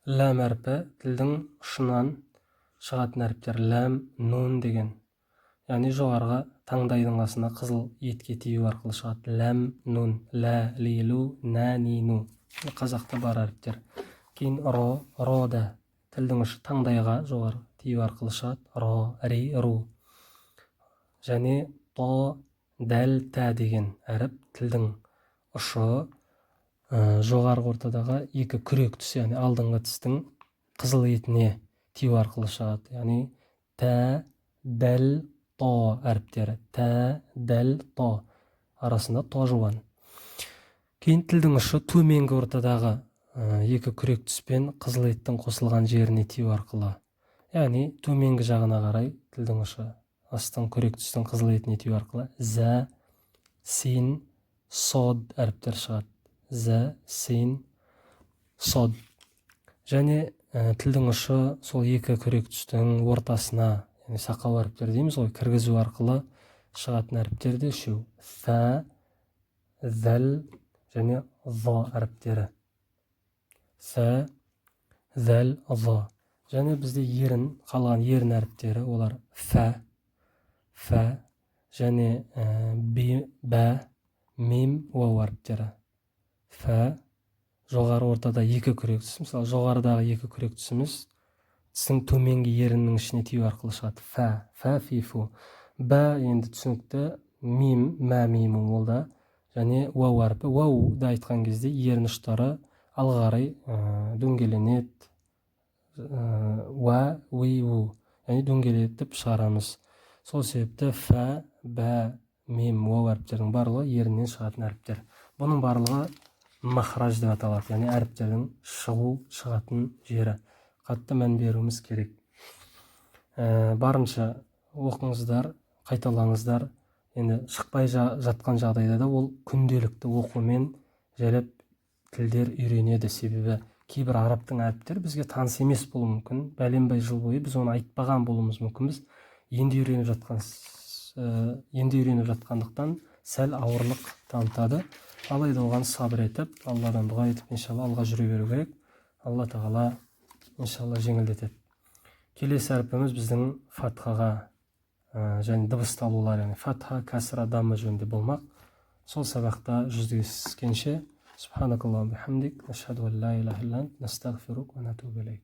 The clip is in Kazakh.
Ләм әрпі тілдің ұшынан шығатын әріптер. Ләм, нун деген. Яғни жоғарғы таңдайдың қасына қызыл етке тию арқылы шығады. Ләм, нун, лә, лилу, нә, нину. Қазақта бар әріптер. Кейін ро да тілдің ұшы таңдайға жоғары тию арқылы шығады. Ро, ри, ру. Және то, дәл, тә деген әріп тілдің ұшы жоғарғы ортадағы екі күрек тұс, яғни алдыңғы тістің қызыл етіне тию арқылы шығады. Яғни тә, дәл, то әріптері. Тә, дәл, то арасында то жуан. Кейін тілдің ұшы төменгі ортадағы екі күрек түспен қызыл еттің қосылған жеріне тию арқылы. Яғни төменгі жағына қарай тілдің ұшы астың күрек түстің қызыл етіне тию арқылы зә, син, сод әріптер шығады. Зә, син, сод. Және тілдің ұшы сол екі күрек түстің ортасына, яғни сақау әріптер дейміз ғой, кіргізу арқылы шығатын әріптер де үшеу. Фә, зәл және зо әріптері. Фә, зәл, зо. Және бізде қалған ерін әріптері, олар фә, және бә, мим, уау әріптері. Фә, жоғары ортада екі күрек түс. Мысалы, жоғарыдағы екі күрек түсіміз тістің төменгі еріннің ішіне тию арқылы шығады. Фә, фи, фу. Бә енді түсінікті. Мим, мә, миму ол да. Және уау әрпі. Уау да айтқан кезде ерін ұштары алға қарай дөңгеленеді. Уа, уи, у. Яғни дөңгелетіп шығарамыз. Сол себепті фә, бә, мим, уау әріптердің барлығы еріннен шығатын әріптер. Бұның барлығы махраж деп аталады, яғни әріптердің шығатын жері. Қатты мән беруіміз керек. Барынша оқыңыздар, қайталаңыздар. Енді шықпай жатқан жағдайда да ол күнделікті оқумен жайлап тілдер үйренеді. Себебі кейбір арабтың әріптері бізге таныс емес болуы мүмкін. Бәленбай жыл бойы біз оны айтпаған болуымыз мүмкін. Біз енді үйреніп жатқандықтан сәл ауырлық танытады. Алайда оған сабыр етіп, Алладан дұға етіп, иншалла алға жүре беру керек. Алла тағала иншалла жеңілдетеді. Келесі әріпіміз біздің фатхаға және дыбысталулар, яғни фатха, кәсра, дамма жөнінде болмақ. Сол сабақта жүздескенше субханакаллахумма бихамдик, нашһаду ан ла илаха илля ант, настағфирук ва натубу илейк.